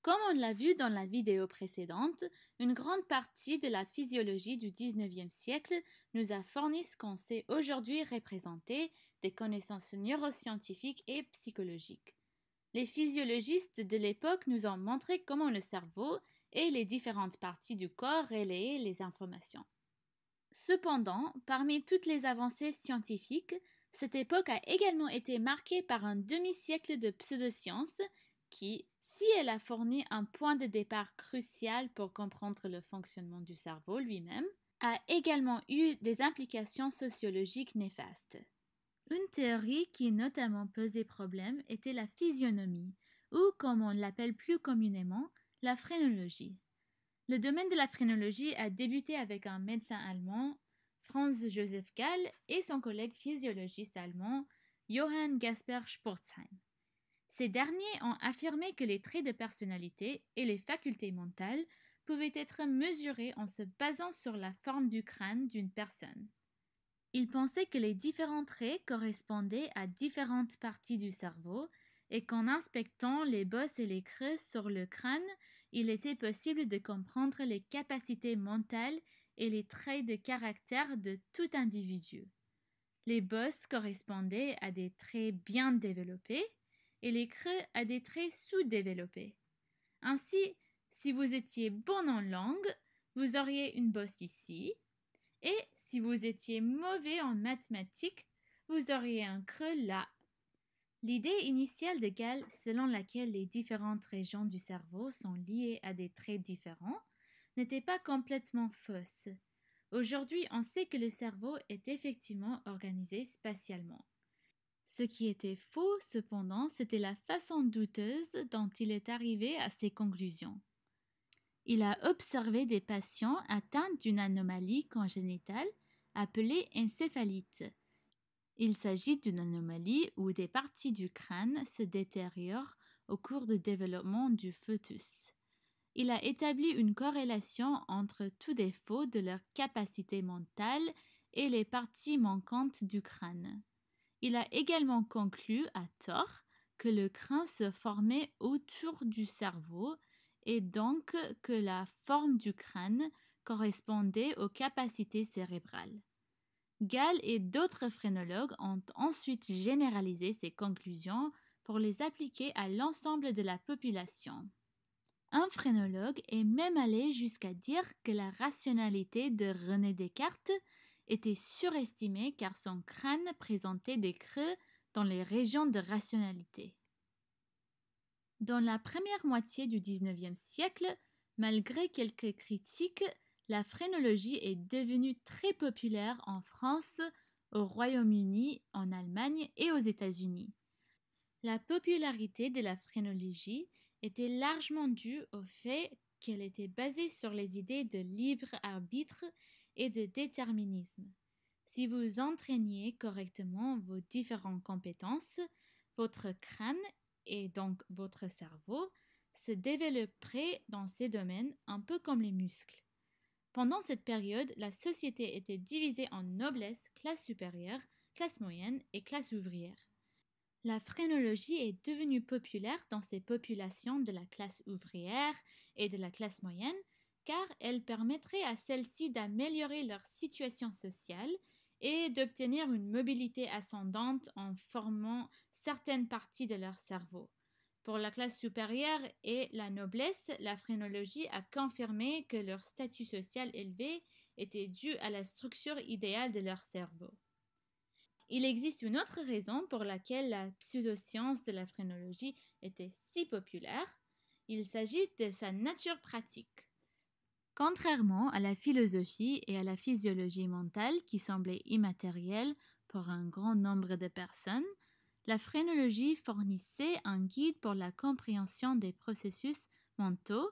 Comme on l'a vu dans la vidéo précédente, une grande partie de la physiologie du 19e siècle nous a fourni ce qu'on sait aujourd'hui représenter des connaissances neuroscientifiques et psychologiques. Les physiologistes de l'époque nous ont montré comment le cerveau et les différentes parties du corps relayaient les informations. Cependant, parmi toutes les avancées scientifiques, cette époque a également été marquée par un demi-siècle de pseudosciences qui, si elle a fourni un point de départ crucial pour comprendre le fonctionnement du cerveau lui-même, a également eu des implications sociologiques néfastes. Une théorie qui notamment posait problème était la physionomie, ou comme on l'appelle plus communément, la phrénologie. Le domaine de la phrénologie a débuté avec un médecin allemand, Franz Joseph Gall, et son collègue physiologiste allemand, Johann Gasper Spurzheim. Ces derniers ont affirmé que les traits de personnalité et les facultés mentales pouvaient être mesurés en se basant sur la forme du crâne d'une personne. Ils pensaient que les différents traits correspondaient à différentes parties du cerveau et qu'en inspectant les bosses et les creux sur le crâne, il était possible de comprendre les capacités mentales et les traits de caractère de tout individu. Les bosses correspondaient à des traits bien développés et les creux à des traits sous-développés. Ainsi, si vous étiez bon en langue, vous auriez une bosse ici, et si vous étiez mauvais en mathématiques, vous auriez un creux là. L'idée initiale de Gall, selon laquelle les différentes régions du cerveau sont liées à des traits différents, n'était pas complètement fausse. Aujourd'hui, on sait que le cerveau est effectivement organisé spatialement. Ce qui était faux, cependant, c'était la façon douteuse dont il est arrivé à ces conclusions. Il a observé des patients atteints d'une anomalie congénitale appelée encéphalite. Il s'agit d'une anomalie où des parties du crâne se détériorent au cours du développement du fœtus. Il a établi une corrélation entre tout défaut de leur capacité mentale et les parties manquantes du crâne. Il a également conclu, à tort, que le crâne se formait autour du cerveau et donc que la forme du crâne correspondait aux capacités cérébrales. Gall et d'autres phrénologues ont ensuite généralisé ces conclusions pour les appliquer à l'ensemble de la population. Un phrénologue est même allé jusqu'à dire que la rationalité de René Descartes était surestimée car son crâne présentait des creux dans les régions de rationalité. Dans la première moitié du XIXe siècle, malgré quelques critiques, la phrénologie est devenue très populaire en France, au Royaume-Uni, en Allemagne et aux États-Unis. La popularité de la phrénologie était largement due au fait qu'elle était basée sur les idées de libre arbitre et de déterminisme. Si vous entraîniez correctement vos différentes compétences, votre crâne et donc votre cerveau se développerait dans ces domaines un peu comme les muscles. Pendant cette période, la société était divisée en noblesse, classe supérieure, classe moyenne et classe ouvrière. La phrénologie est devenue populaire dans ces populations de la classe ouvrière et de la classe moyenne car elle permettrait à celles-ci d'améliorer leur situation sociale et d'obtenir une mobilité ascendante en formant certaines parties de leur cerveau. Pour la classe supérieure et la noblesse, la phrénologie a confirmé que leur statut social élevé était dû à la structure idéale de leur cerveau. Il existe une autre raison pour laquelle la pseudoscience de la phrénologie était si populaire. Il s'agit de sa nature pratique. Contrairement à la philosophie et à la physiologie mentale qui semblaient immatérielles pour un grand nombre de personnes, la phrénologie fournissait un guide pour la compréhension des processus mentaux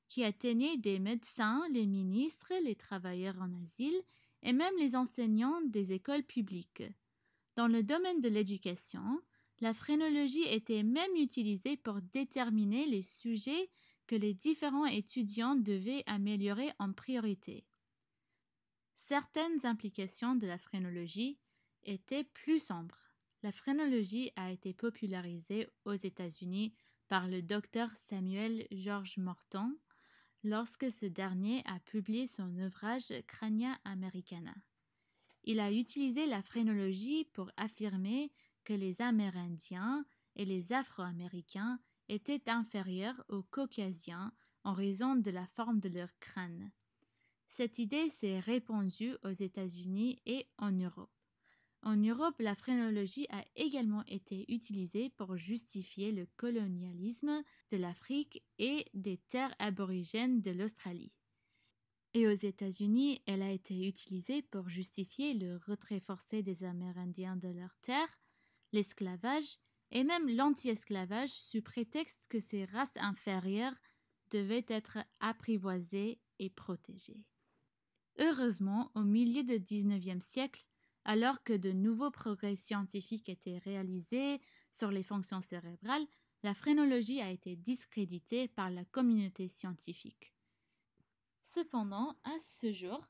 qui atteignaient des médecins, les ministres, les travailleurs en asile et même les enseignants des écoles publiques. Dans le domaine de l'éducation, la phrénologie était même utilisée pour déterminer les sujets que les différents étudiants devaient améliorer en priorité. Certaines implications de la phrénologie étaient plus sombres. La phrénologie a été popularisée aux États-Unis par le docteur Samuel George Morton lorsque ce dernier a publié son ouvrage Crania Americana. Il a utilisé la phrénologie pour affirmer que les Amérindiens et les Afro-Américains étaient inférieurs aux Caucasiens en raison de la forme de leur crâne. Cette idée s'est répandue aux États-Unis et en Europe. En Europe, la phrénologie a également été utilisée pour justifier le colonialisme de l'Afrique et des terres aborigènes de l'Australie. Et aux États-Unis, elle a été utilisée pour justifier le retrait forcé des Amérindiens de leurs terres, l'esclavage et même l'anti-esclavage sous prétexte que ces races inférieures devaient être apprivoisées et protégées. Heureusement, au milieu du XIXe siècle, alors que de nouveaux progrès scientifiques étaient réalisés sur les fonctions cérébrales, la phrénologie a été discréditée par la communauté scientifique. Cependant, à ce jour,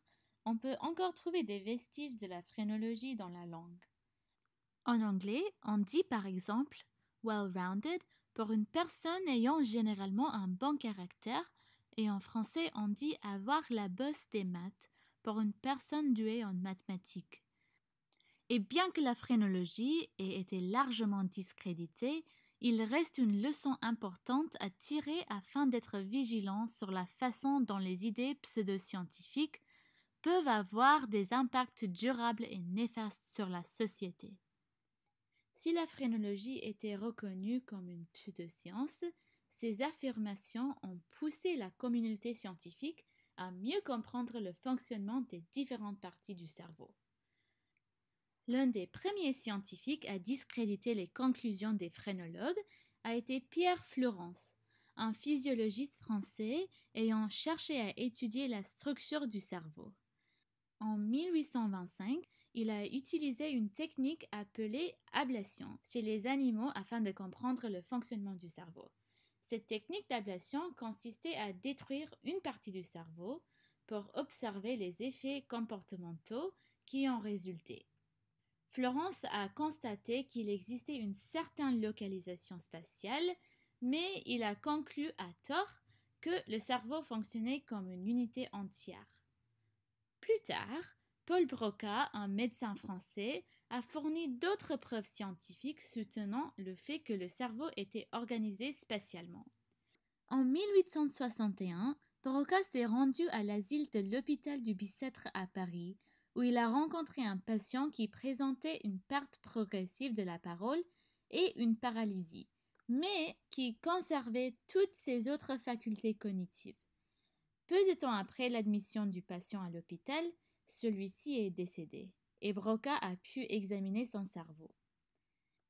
on peut encore trouver des vestiges de la phrénologie dans la langue. En anglais, on dit par exemple « well-rounded » pour une personne ayant généralement un bon caractère, et en français, on dit « avoir la bosse des maths » pour une personne douée en mathématiques. Et bien que la phrénologie ait été largement discréditée, il reste une leçon importante à tirer afin d'être vigilant sur la façon dont les idées pseudo-scientifiques peuvent avoir des impacts durables et néfastes sur la société. Si la phrénologie était reconnue comme une pseudoscience, ces affirmations ont poussé la communauté scientifique à mieux comprendre le fonctionnement des différentes parties du cerveau. L'un des premiers scientifiques à discréditer les conclusions des phrénologues a été Pierre Fleurens, un physiologiste français ayant cherché à étudier la structure du cerveau. En 1825, il a utilisé une technique appelée ablation chez les animaux afin de comprendre le fonctionnement du cerveau. Cette technique d'ablation consistait à détruire une partie du cerveau pour observer les effets comportementaux qui en résultaient. Fleurens a constaté qu'il existait une certaine localisation spatiale, mais il a conclu à tort que le cerveau fonctionnait comme une unité entière. Plus tard, Paul Broca, un médecin français, a fourni d'autres preuves scientifiques soutenant le fait que le cerveau était organisé spatialement. En 1861, Broca s'est rendu à l'asile de l'hôpital du Bicêtre à Paris, où il a rencontré un patient qui présentait une perte progressive de la parole et une paralysie, mais qui conservait toutes ses autres facultés cognitives. Peu de temps après l'admission du patient à l'hôpital, celui-ci est décédé et Broca a pu examiner son cerveau.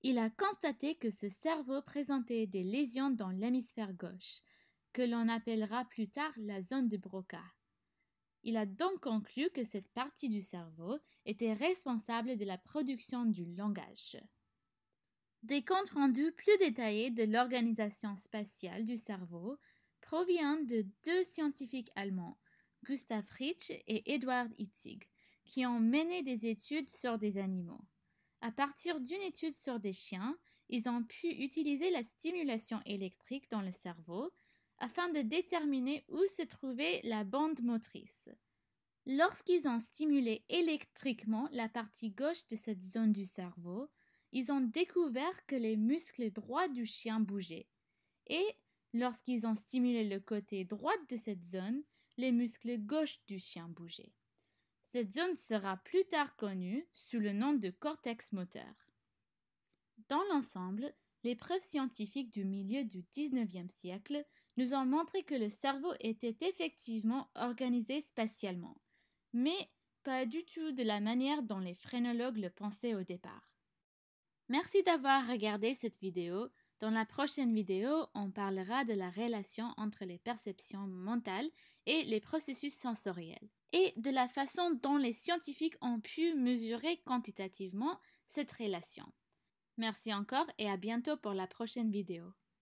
Il a constaté que ce cerveau présentait des lésions dans l'hémisphère gauche, que l'on appellera plus tard la zone de Broca. Il a donc conclu que cette partie du cerveau était responsable de la production du langage. Des comptes rendus plus détaillés de l'organisation spatiale du cerveau proviennent de deux scientifiques allemands, Gustav Ritsch et Eduard Hitzig, qui ont mené des études sur des animaux. À partir d'une étude sur des chiens, ils ont pu utiliser la stimulation électrique dans le cerveau afin de déterminer où se trouvait la bande motrice. Lorsqu'ils ont stimulé électriquement la partie gauche de cette zone du cerveau, ils ont découvert que les muscles droits du chien bougeaient. Et lorsqu'ils ont stimulé le côté droit de cette zone, les muscles gauches du chien bougeaient. Cette zone sera plus tard connue sous le nom de cortex moteur. Dans l'ensemble, les preuves scientifiques du milieu du XIXe siècle nous ont montré que le cerveau était effectivement organisé spatialement, mais pas du tout de la manière dont les phrénologues le pensaient au départ. Merci d'avoir regardé cette vidéo. Dans la prochaine vidéo, on parlera de la relation entre les perceptions mentales et les processus sensoriels, et de la façon dont les scientifiques ont pu mesurer quantitativement cette relation. Merci encore et à bientôt pour la prochaine vidéo.